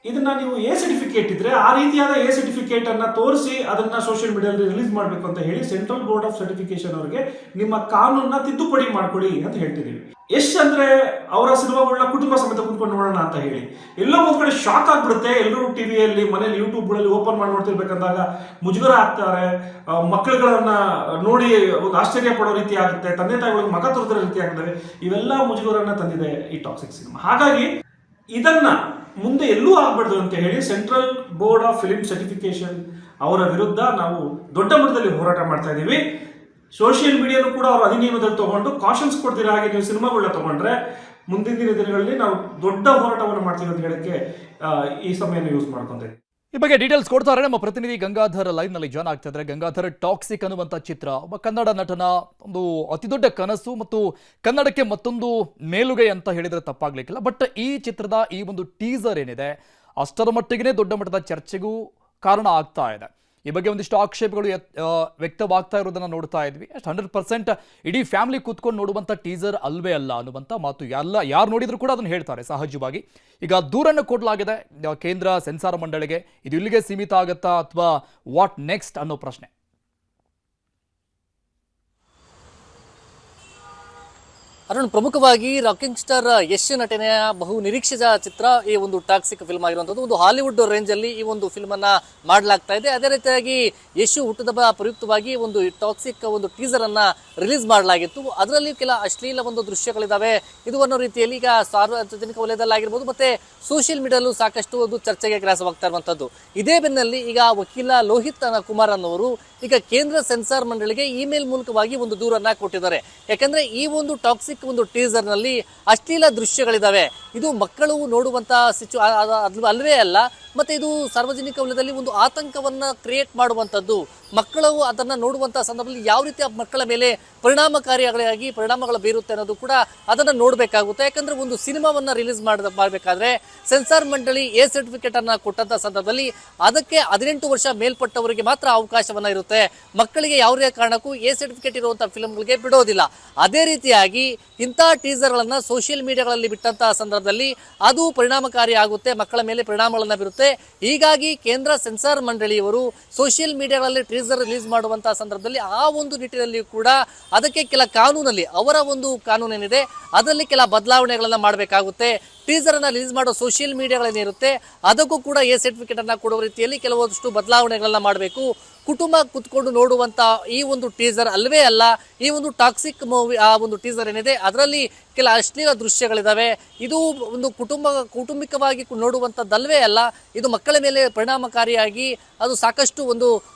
ಇದನ್ನ ನೀವು ಎ ಸರ್ಟಿಫಿಕೇಟ್ ಇದ್ರೆ ಆ ರೀತಿಯಾದ ಎ ಸರ್ಟಿಫಿಕೇಟ್ ಅನ್ನ ತೋರಿಸಿ ಅದನ್ನ ಸೋಷಿಯಲ್ ಮೀಡಿಯಾದಲ್ಲಿ ರಿಲೀಸ್ ಮಾಡಬೇಕು ಅಂತ ಹೇಳಿ ಸೆಂಟ್ರಲ್ ಬೋರ್ಡ್ ಆಫ್ ಸರ್ಟಿಫಿಕೇಶನ್ ಅವರಿಗೆ ನಿಮ್ಮ ಕಾನೂನನ್ನ ತಿದ್ದುಪಡಿ ಮಾಡ್ಕೊಡಿ ಅಂತ ಹೇಳ್ತಿದೀವಿ. ಎಷ್ಟ್ ಅಂದ್ರೆ ಅವರ ಸಿನಿಮಾಗಳನ್ನ ಕುಟುಂಬ ಸಮೇತ ಕುತ್ಕೊಂಡು ನೋಡೋಣ ಅಂತ ಹೇಳಿ ಎಲ್ಲೋ ಒಂದ್ ಕಡೆ ಶಾಕ್ ಆಗ್ಬಿಡುತ್ತೆ. ಎಲ್ಲರೂ ಟಿವಿಯಲ್ಲಿ, ಮನೇಲಿ, ಯೂಟ್ಯೂಬ್ಗಳಲ್ಲಿ ಓಪನ್ ಮಾಡಿ ನೋಡ್ತಿರ್ಬೇಕಂದಾಗ ಮುಜುಗರ ಆಗ್ತಾರೆ. ಮಕ್ಕಳುಗಳನ್ನ ನೋಡಿ ಒಂದು ಆಶ್ಚರ್ಯ ಪಡೋ ರೀತಿ ಆಗುತ್ತೆ, ತಂದೆ ತಾಯಿಗಳಿಗೆ ಮಗ ತೋರಿಸಿರೋ ರೀತಿ ಆಗ್ತವೆ. ಇವೆಲ್ಲ ಮುಜುಗರನ್ನ ತಂದಿದೆ ಈ ಟಾಕ್ಸಿಕ್ ಸಿನಿಮಾ. ಹಾಗಾಗಿ ಇದನ್ನ ಮುಂದೆ ಎಲ್ಲೂ ಆಗ್ಬಾರ್ದು ಅಂತ ಹೇಳಿ central board of film certification ಅವರ ವಿರುದ್ಧ ನಾವು ದೊಡ್ಡ ಮಟ್ಟದಲ್ಲಿ ಹೋರಾಟ ಮಾಡ್ತಾ ಇದ್ದೀವಿ. ಸೋಷಿಯಲ್ ಮೀಡಿಯಾನು ಕೂಡ ಅವರು ಅಧಿನಿಯಮದಲ್ಲಿ ತಗೊಂಡು ಕಾಷನ್ಸ್ ಕೊಡ್ತೀರ ಹಾಗೆ ನೀವು ಸಿನಿಮಾಗಳನ್ನ ತಗೊಂಡ್ರೆ ಮುಂದಿನ ದಿನಗಳಲ್ಲಿ ನಾವು ದೊಡ್ಡ ಹೋರಾಟವನ್ನು ಮಾಡ್ತೀವಿ ಅಂತ ಹೇಳಕ್ಕೆ ಈ ಸಮಯನ ಯೂಸ್ ಮಾಡ್ಕೊಂತೀವಿ. ಈ ಬಗ್ಗೆ ಡೀಟೇಲ್ಸ್ ಕೊಡ್ತಾರೆ ನಮ್ಮ ಪ್ರತಿನಿಧಿ ಗಂಗಾಧರ್ ಲೈವ್ ನಲ್ಲಿ ಜಾಯ್ನ್ ಆಗ್ತಾ ಇದ್ದಾರೆ. ಗಂಗಾಧರ್, ಟಾಕ್ಸಿಕ್ ಅನ್ನುವಂಥ ಚಿತ್ರ ಒಬ್ಬ ಕನ್ನಡ ನಟನ ಒಂದು ಅತಿದೊಡ್ಡ ಕನಸು ಮತ್ತು ಕನ್ನಡಕ್ಕೆ ಮತ್ತೊಂದು ಮೇಲುಗೈ ಅಂತ ಹೇಳಿದ್ರೆ ತಪ್ಪಾಗ್ಲಿಕ್ಕಿಲ್ಲ. ಬಟ್ ಈ ಚಿತ್ರದ ಈ ಒಂದು ಟೀಸರ್ ಏನಿದೆ ಅಷ್ಟರ ಮಟ್ಟಿಗೆ ದೊಡ್ಡ ಮಟ್ಟದ ಚರ್ಚೆಗೂ ಕಾರಣ ಆಗ್ತಾ ಇದೆ. ಈ ಬಗ್ಗೆ ಒಂದಿಷ್ಟು ಆಕ್ಷೇಪಗಳು ವ್ಯಕ್ತವಾಗ್ತಾ ಇರೋದನ್ನ ನೋಡ್ತಾ ಇದ್ವಿ. ಅಷ್ಟು 100% ಇಡೀ ಫ್ಯಾಮಿಲಿ ಕೂತ್ಕೊಂಡು ನೋಡುವಂಥ ಟೀಸರ್ ಅಲ್ವೇ ಅಲ್ಲ ಅನ್ನುವಂಥ ಮಾತು ಯಾರು ನೋಡಿದ್ರು ಕೂಡ ಅದನ್ನು ಹೇಳ್ತಾರೆ ಸಹಜವಾಗಿ. ಈಗ ದೂರನ್ನು ಕೊಡಲಾಗಿದೆ ಕೇಂದ್ರ ಸೆನ್ಸಾರ್ ಮಂಡಳಿಗೆ. ಇದು ಇಲ್ಲಿಗೆ ಸೀಮಿತ ಆಗುತ್ತಾ ಅಥವಾ ವಾಟ್ ನೆಕ್ಸ್ಟ್ ಅನ್ನೋ ಪ್ರಶ್ನೆ. ಅರುಣ್, ಪ್ರಮುಖವಾಗಿ ರಾಕಿಂಗ್ ಸ್ಟಾರ್ ಯಶ್ ನಟನೆಯ ಬಹು ನಿರೀಕ್ಷಿತ ಚಿತ್ರ ಈ ಒಂದು ಟಾಕ್ಸಿಕ್ ಫಿಲ್ಮ್ ಆಗಿರುವಂಥದ್ದು. ಒಂದು ಹಾಲಿವುಡ್ ರೇಂಜ್ ಅಲ್ಲಿ ಈ ಒಂದು ಫಿಲ್ಮ್ ಅನ್ನ ಮಾಡಲಾಗ್ತಾ ಇದೆ. ಅದೇ ರೀತಿಯಾಗಿ ಯಶ್ ಹುಟ್ಟುಹಬ್ಬ ಪ್ರಯುಕ್ತವಾಗಿ ಒಂದು ಟಾಕ್ಸಿಕ್ ಒಂದು ಟೀಸರ್ ಅನ್ನ ರಿಲೀಸ್ ಮಾಡಲಾಗಿತ್ತು. ಅದರಲ್ಲಿ ಕೆಲ ಅಶ್ಲೀಲ ಒಂದು ದೃಶ್ಯಗಳಿದಾವೆ. ಇದು ಅನ್ನೋ ರೀತಿಯಲ್ಲಿ ಈಗ ಸಾರ್ವಜನಿಕ ವಲಯದಲ್ಲಾಗಿರ್ಬೋದು ಮತ್ತೆ ಸೋಷಿಯಲ್ ಮೀಡಿಯಾಲ್ಲೂ ಸಾಕಷ್ಟು ಒಂದು ಚರ್ಚೆಗೆ ಗ್ರಾಸವಾಗ್ತಾ ಇರುವಂತದ್ದು. ಇದೇ ಬೆನ್ನಲ್ಲಿ ಈಗ ವಕೀಲ ಲೋಹಿತ್ ಕುಮಾರ್ ಅನ್ನೋರು ಈಗ ಕೇಂದ್ರ ಸೆನ್ಸಾರ್ ಮಂಡಳಿಗೆ ಇಮೇಲ್ ಮೂಲಕವಾಗಿ ಒಂದು ದೂರನ್ನ ಕೊಟ್ಟಿದ್ದಾರೆ. ಯಾಕಂದ್ರೆ ಈ ಒಂದು ಟಾಕ್ಸಿಕ್ ಒಂದು ಟೀಸರ್ ನಲ್ಲಿ ಅಶ್ಲೀಲ ದೃಶ್ಯಗಳಿದಾವೆ. ಇದು ಮಕ್ಕಳು ನೋಡುವಂತ ಅಲ್ವೇ ಅಲ್ಲ, ಮತ್ತೆ ಇದು ಸಾರ್ವಜನಿಕ ವಲಯದಲ್ಲಿ ಒಂದು ಆತಂಕವನ್ನ ಕ್ರಿಯೇಟ್ ಮಾಡುವಂತದ್ದು. ಮಕ್ಕಳು ಅದನ್ನ ನೋಡುವಂತಹ ಸಂದರ್ಭದಲ್ಲಿ ಯಾವ ರೀತಿ ಆ ಮಕ್ಕಳ ಮೇಲೆ ಪರಿಣಾಮಗಳು ಬೀರುತ್ತೆ ಅನ್ನೋದು ಕೂಡ ಅದನ್ನ ನೋಡ್ಬೇಕಾಗುತ್ತೆ. ಯಾಕಂದ್ರೆ ಒಂದು ಸಿನಿಮಾವನ್ನ ರಿಲೀಸ್ ಮಾಡಬೇಕಾದ್ರೆ ಸೆನ್ಸಾರ್ ಮಂಡಳಿ ಎ ಸರ್ಟಿಫಿಕೇಟ್ ಅನ್ನ ಕೊಟ್ಟಂತ ಸಂದರ್ಭದಲ್ಲಿ ಅದಕ್ಕೆ 18 ವರ್ಷ ಮೇಲ್ಪಟ್ಟವರಿಗೆ ಮಾತ್ರ ಅವಕಾಶವನ್ನ ಇರುತ್ತೆ. ಮಕ್ಕಳಿಗೆ ಯಾವುದೇ ಕಾರಣಕ್ಕೂ ಎ ಸರ್ಟಿಫಿಕೇಟ್ ಇರುವಂತಹ ಫಿಲ್ಮ್ಗಳಿಗೆ ಬಿಡೋದಿಲ್ಲ. ಅದೇ ರೀತಿಯಾಗಿ ಇಂತಹ ಟೀಸರ್ ಗಳನ್ನ ಸೋಷಿಯಲ್ ಮೀಡಿಯಾಗಳಲ್ಲಿ ಬಿಟ್ಟಂತಹ ಸಂದರ್ಭದಲ್ಲಿ ಅದು ಪರಿಣಾಮಕಾರಿ ಆಗುತ್ತೆ, ಮಕ್ಕಳ ಮೇಲೆ ಪರಿಣಾಮಗಳನ್ನ ಬೀರುತ್ತೆ. ಹೀಗಾಗಿ ಕೇಂದ್ರ ಸೆನ್ಸಾರ್ ಮಂಡಳಿಯವರು ಸೋಷಿಯಲ್ ಮೀಡಿಯಾಗಳಲ್ಲಿ ಟೀಸರ್ ರಿಲೀಸ್ ಮಾಡುವಂತಹ ಸಂದರ್ಭದಲ್ಲಿ ಆ ಒಂದು ನಿಟ್ಟಿನಲ್ಲಿ ಕೂಡ ಅದಕ್ಕೆ ಕೆಲ ಕಾನೂನಲ್ಲಿ ಅವರ ಒಂದು ಕಾನೂನು ಏನಿದೆ ಅದರಲ್ಲಿ ಕೆಲ ಬದಲಾವಣೆಗಳನ್ನ ಮಾಡಬೇಕಾಗುತ್ತೆ. ಟೀಸರ್ ಅನ್ನ ರಿಲೀಸ್ ಮಾಡೋ ಸೋಷಿಯಲ್ ಮೀಡಿಯಾಗಳೇನಿರುತ್ತೆ ಅದಕ್ಕೂ ಕೂಡ ಎ ಸರ್ಟಿಫಿಕೇಟ್ ಅನ್ನ ಕೊಡುವ ರೀತಿಯಲ್ಲಿ ಕೆಲವಷ್ಟು ಬದಲಾವಣೆಗಳನ್ನ ಮಾಡಬೇಕು. ಕುಟುಂಬ ಕುತ್ಕೊಂಡು ನೋಡುವಂತ ಈ ಒಂದು ಟೀಸರ್ ಅಲ್ವೇ ಅಲ್ಲ. ಈ ಒಂದು ಟಾಕ್ಸಿಕ್ ಮೂವಿ ಆ ಒಂದು ಟೀಸರ್ ಏನಿದೆ ಅದರಲ್ಲಿ ಕೆಲ ಅಶ್ಲೀಲ ದೃಶ್ಯಗಳಿದಾವೆ. ಇದು ಒಂದು ಕೌಟುಂಬಿಕವಾಗಿ ನೋಡುವಂಥದ್ದಲ್ವೇ ಅಲ್ಲ, ಇದು ಮಕ್ಕಳ ಮೇಲೆ ಪರಿಣಾಮಕಾರಿಯಾಗಿ ಅದು ಸಾಕಷ್ಟು ಒಂದು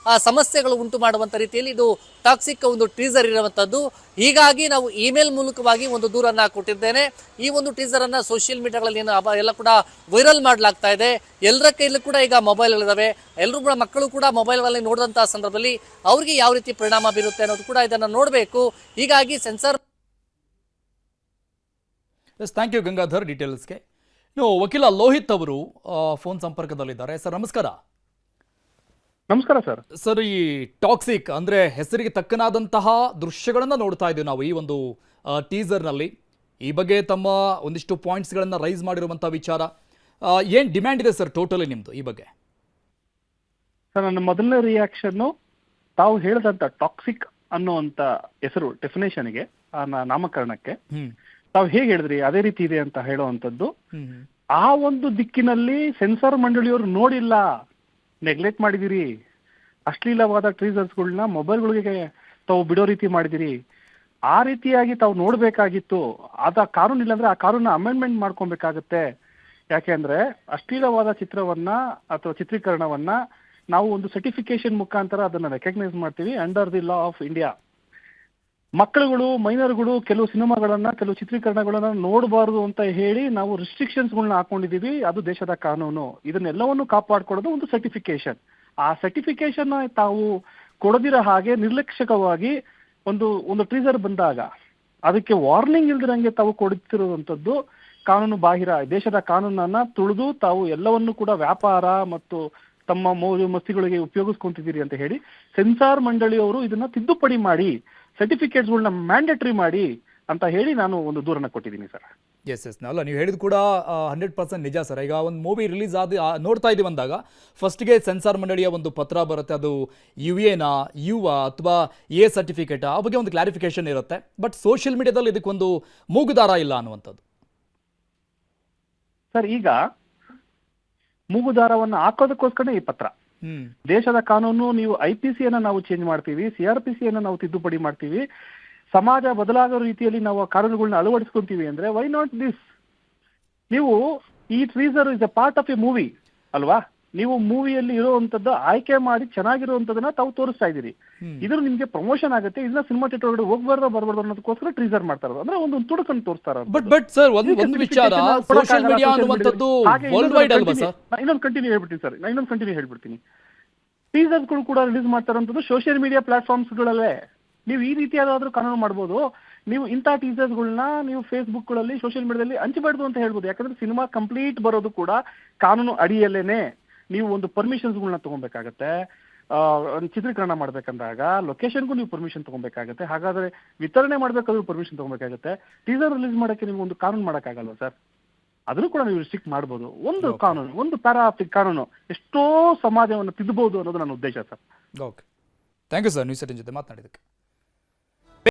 ಸಮಸ್ಯೆಗಳು ಉಂಟು ಮಾಡುವಂಥ ರೀತಿಯಲ್ಲಿ ಇದು ಟಾಕ್ಸಿಕ್ ಒಂದು ಟೀಸರ್ ಇರುವಂಥದ್ದು. ಹೀಗಾಗಿ ನಾವು ಇಮೇಲ್ ಮೂಲಕವಾಗಿ ಒಂದು ದೂರನ್ನ ಕೊಟ್ಟಿದ್ದೇನೆ. ಈ ಒಂದು ಟೀಸರ್ ಅನ್ನ ಸೋಷಿಯಲ್ ಮೀಡಿಯಾಗಳಲ್ಲಿ ಎಲ್ಲ ಕೂಡ ವೈರಲ್ ಮಾಡಲಾಗ್ತಾ ಇದೆ. ಎಲ್ಲರ ಕೈಲೂ ಕೂಡ ಈಗ ಮೊಬೈಲ್ಗಳಿದಾವೆ. ಎಲ್ಲರೂ ಕೂಡ ಮಕ್ಕಳು ಕೂಡ ಮೊಬೈಲ್ಗಳಲ್ಲಿ ನೋಡಿದಂತಹ ಸಂದರ್ಭದಲ್ಲಿ ಅವ್ರಿಗೆ ಯಾವ ರೀತಿ ಪರಿಣಾಮ ಬೀರುತ್ತೆ ಅನ್ನೋದು ಕೂಡ ಇದನ್ನ ನೋಡಬೇಕು. ಹೀಗಾಗಿ ಸೆನ್ಸಾರ್ ಥ್ಯಾಂಕ್ ಯು ಗಂಗಾಧರ್ ಡೀಟೇಲ್ಸ್ಗೆ. ಇನ್ನು ವಕೀಲ ಲೋಹಿತ್ ಅವರು ಫೋನ್ ಸಂಪರ್ಕದಲ್ಲಿದ್ದಾರೆ. ಸರ್ ನಮಸ್ಕಾರ. ನಮಸ್ಕಾರ ಸರ್. ಸರ್, ಈ ಟಾಕ್ಸಿಕ್ ಅಂದ್ರೆ ಹೆಸರಿಗೆ ತಕ್ಕನಾದಂತಹ ದೃಶ್ಯಗಳನ್ನ ನೋಡ್ತಾ ಇದ್ದೀವಿ ನಾವು ಈ ಒಂದು ಟೀಸರ್ನಲ್ಲಿ. ಈ ಬಗ್ಗೆ ತಮ್ಮ ಒಂದಿಷ್ಟು ಪಾಯಿಂಟ್ಸ್ಗಳನ್ನ ರೈಸ್ ಮಾಡಿರುವಂತಹ ವಿಚಾರ ಏನ್ ಡಿಮ್ಯಾಂಡ್ ಇದೆ ಸರ್ ಟೋಟಲಿ ನಿಮ್ದು ಈ ಬಗ್ಗೆ? ಸರ್, ನನ್ನ ಮೊದಲನೇ ರಿಯಾಕ್ಷನ್ನು ತಾವು ಹೇಳಿದಂತ ಟಾಕ್ಸಿಕ್ ಅನ್ನುವಂತ ಹೆಸರು ಡೆಫಿನೇಷನ್ಗೆ ನಾಮಕರಣಕ್ಕೆ ತಾವು ಹೇಗೆ ಹೇಳಿದ್ರಿ ಅದೇ ರೀತಿ ಇದೆ ಅಂತ ಹೇಳುವಂಥದ್ದು. ಆ ಒಂದು ದಿಕ್ಕಿನಲ್ಲಿ ಸೆನ್ಸಾರ್ ಮಂಡಳಿಯವರು ನೋಡಿಲ್ಲ, ನೆಗ್ಲೆಕ್ಟ್ ಮಾಡಿದಿರಿ. ಅಶ್ಲೀಲವಾದ ಟ್ರೀಸರ್ಸ್ಗಳನ್ನ ಮೊಬೈಲ್ಗಳಿಗೆ ತಾವು ಬಿಡೋ ರೀತಿ ಮಾಡಿದಿರಿ. ಆ ರೀತಿಯಾಗಿ ತಾವು ನೋಡ್ಬೇಕಾಗಿತ್ತು. ಅದ ಕಾನೂನು ಇಲ್ಲಾಂದ್ರೆ ಆ ಕಾನೂನ ಅಮೆಂಡ್ಮೆಂಟ್ ಮಾಡ್ಕೊಬೇಕಾಗತ್ತೆ. ಯಾಕೆಂದ್ರೆ ಅಶ್ಲೀಲವಾದ ಚಿತ್ರವನ್ನ ಅಥವಾ ಚಿತ್ರೀಕರಣವನ್ನ ನಾವು ಒಂದು ಸರ್ಟಿಫಿಕೇಶನ್ ಮುಖಾಂತರ ಅದನ್ನ ರೆಕಗ್ನೈಸ್ ಮಾಡ್ತೀವಿ under the law of India. ಮಕ್ಕಳುಗಳು, ಮೈನರ್ಗಳು ಕೆಲವು ಸಿನಿಮಾಗಳನ್ನ, ಕೆಲವು ಚಿತ್ರೀಕರಣಗಳನ್ನ ನೋಡಬಾರದು ಅಂತ ಹೇಳಿ ನಾವು ರಿಸ್ಟ್ರಿಕ್ಷನ್ಸ್ಗಳನ್ನ ಹಾಕೊಂಡಿದೀವಿ. ಅದು ದೇಶದ ಕಾನೂನು. ಇದನ್ನೆಲ್ಲವನ್ನು ಕಾಪಾಡ್ಕೊಳ್ಳೋದು ಒಂದು ಸರ್ಟಿಫಿಕೇಶನ್. ಆ ಸರ್ಟಿಫಿಕೇಶನ್ ತಾವು ಕೊಡದಿರೋ ಹಾಗೆ ನಿರ್ಲಕ್ಷ್ಯಕವಾಗಿ ಒಂದು ಟ್ರೀಸರ್ ಬಂದಾಗ ಅದಕ್ಕೆ ವಾರ್ನಿಂಗ್ ಇಲ್ದಿರಂಗೆ ತಾವು ಕೊಡುತ್ತಿರುವಂತದ್ದು ಕಾನೂನು ಬಾಹಿರ. ದೇಶದ ಕಾನೂನನ್ನ ತುಳಿದು ತಾವು ಎಲ್ಲವನ್ನು ಕೂಡ ವ್ಯಾಪಾರ ಮತ್ತು ತಮ್ಮ ಮೌಲ್ಯ ಮಸ್ತಿಗಳಿಗೆ ಉಪಯೋಗಿಸ್ಕೊಂತಿದ್ದೀರಿ ಅಂತ ಹೇಳಿ ಸೆನ್ಸಾರ್ ಮಂಡಳಿಯವರು ಇದನ್ನ ತಿದ್ದುಪಡಿ ಮಾಡಿ ಸರ್ಟಿಫಿಕೇಟ್ಸ್ಗಳನ್ನ ಮ್ಯಾಂಡೇಟರಿ ಮಾಡಿ ಅಂತ ಹೇಳಿ ನಾನು ಒಂದು ದೂರನ್ನ ಕೊಟ್ಟಿದ್ದೀನಿ ಸರ್. ಎಸ್ ಅಲ್ಲ, ನೀವು ಹೇಳಿದ್ ಕೂಡ 100% ನಿಜ ಸರ್. ಈಗ ಒಂದು ಮೂವಿ ರಿಲೀಸ್ ನೋಡ್ತಾ ಇದೀವಿ ಅಂದಾಗ ಫಸ್ಟ್ಗೆ ಸೆನ್ಸಾರ್ ಮಂಡಳಿಯ ಒಂದು ಪತ್ರ ಬರುತ್ತೆ. ಅದು UA ಅಥವಾ A ಸರ್ಟಿಫಿಕೇಟ್, ಆ ಬಗ್ಗೆ ಒಂದು ಕ್ಲಾರಿಫಿಕೇಶನ್ ಇರುತ್ತೆ. ಬಟ್ ಸೋಷಿಯಲ್ ಮೀಡಿಯಾದಲ್ಲಿ ಇದಕ್ಕೊಂದು ಮೂಗುದಾರ ಇಲ್ಲ ಅನ್ನುವಂಥದ್ದು ಸರ್. ಈಗ ಮೂಗುದಾರವನ್ನು ಹಾಕೋದಕ್ಕೋಸ್ಕರ ಈ ಪತ್ರ. ದೇಶದ ಕಾನೂನು ನೀವು IPC ನಾವು ಚೇಂಜ್ ಮಾಡ್ತೀವಿ, CRPC ನಾವು ತಿದ್ದುಪಡಿ ಮಾಡ್ತೀವಿ, ಸಮಾಜ ಬದಲಾಗೋ ರೀತಿಯಲ್ಲಿ ನಾವು ಕಾನೂನುಗಳನ್ನ ಅಳವಡಿಸ್ಕೊಂತೀವಿ ಅಂದ್ರೆ ವೈ ನಾಟ್ ದಿಸ್? ನೀವು ಈ ಟ್ರೀಸರ್ is A part of A movie ಅಲ್ವಾ? ನೀವು ಮೂವಿಯಲ್ಲಿ ಇರುವಂತದ್ದು ಆಯ್ಕೆ ಮಾಡಿ ಚೆನ್ನಾಗಿರುವಂತದನ್ನ ತಾವು ತೋರಿಸ್ತಾ ಇದೀರಿ. ಇದ್ರ ನಿಮ್ಗೆ ಪ್ರಮೋಷನ್ ಆಗುತ್ತೆ. ಇದನ್ನ ಸಿನಿಮಾ ಥಿಯೇಟರ್ ಒಳಗಡೆ ಹೋಗ್ಬಾರ್ದು ಬರಬಾರ್ದು ಅನ್ನೋದಕ್ಕೋಸ್ಕರ ಟ್ರೀಸರ್ ಮಾಡ್ತಾ ಇರೋದು. ಅಂದ್ರೆ ಒಂದು ತುಡುಕನ್ನು ತೋರಿಸ್ತಾರ. ಬಟ್ ಸರ್, ಒಂದು ವಿಚಾರ, ಸೋಷಿಯಲ್ ಮೀಡಿಯಾ ಅನ್ನುವಂಥದ್ದು ವರ್ಲ್ಡ್ ವೈಡ್ ಅಲ್ವಾ ಸರ್? ಇನ್ನೊಂದು ಕಂಟಿನ್ಯೂ ಹೇಳ್ಬಿಡ್ತೀನಿ. ಟೀಸರ್ಸ್ಗಳು ಕೂಡ ರಿಲೀಸ್ ಮಾಡ್ತಾ ಇರೋಂಥದ್ದು ಸೋಷಿಯಲ್ ಮೀಡಿಯಾ ಪ್ಲಾಟ್ಫಾರ್ಮ್ಸ್ಗಳಲ್ಲೇ. ನೀವು ಈ ರೀತಿಯಾದ್ರೂ ಕಾನೂನು ಮಾಡ್ಬೋದು. ನೀವು ಇಂಥ ಟೀಸರ್ಸ್ಗಳನ್ನ ನೀವು ಫೇಸ್ಬುಕ್ಗಳಲ್ಲಿ, ಸೋಷಿಯಲ್ ಮೀಡಿಯಾದಲ್ಲಿ ಹಂಚಬಾರ್ದು ಅಂತ ಹೇಳ್ಬೋದು. ಯಾಕಂದ್ರೆ ಸಿನಿಮಾ ಕಂಪ್ಲೀಟ್ ಬರೋದು ಕೂಡ ಕಾನೂನು ಅಡಿಯಲ್ಲೇನೆ. ನೀವು ಒಂದು ಪರ್ಮಿಷನ್ಸ್ಗಳನ್ನ ತಗೊಬೇಕಾಗತ್ತೆ. ಚಿತ್ರೀಕರಣ ಮಾಡ್ಬೇಕಂದಾಗ ಲೊಕೇಶನ್ಗೂ ನೀವು ಪರ್ಮಿಷನ್ ತಗೊಬೇಕಾಗತ್ತೆ. ಹಾಗಾದ್ರೆ ವಿತರಣೆ ಮಾಡ್ಬೇಕಾದ್ರೂ ಪರ್ಮಿಷನ್ ತಗೊಬೇಕಾಗತ್ತೆ. ಟೀಸರ್ ರಿಲೀಸ್ ಮಾಡಕ್ಕೆ ನೀವು ಒಂದು ಕಾನೂನು ಮಾಡೋಕ್ಕಾಗಲ್ವ ಸರ್? ಅದನ್ನು ಕೂಡ ನೀವು ರಿಸ್ಟ್ರಿಕ್ಟ್ ಮಾಡ್ಬೋದು. ಒಂದು ಕಾನೂನು, ಒಂದು ಪ್ಯಾರಾಫಿಕ್ ಕಾನೂನು ಎಷ್ಟೋ ಸಮಾಜವನ್ನು ತಿದ್ದಬಹುದು ಅನ್ನೋದು ನನ್ನ ಉದ್ದೇಶ sir. Okay, thank you sir news 18 ಜೊತೆ ಮಾತನಾಡಿದ್ದಕ್ಕೆ.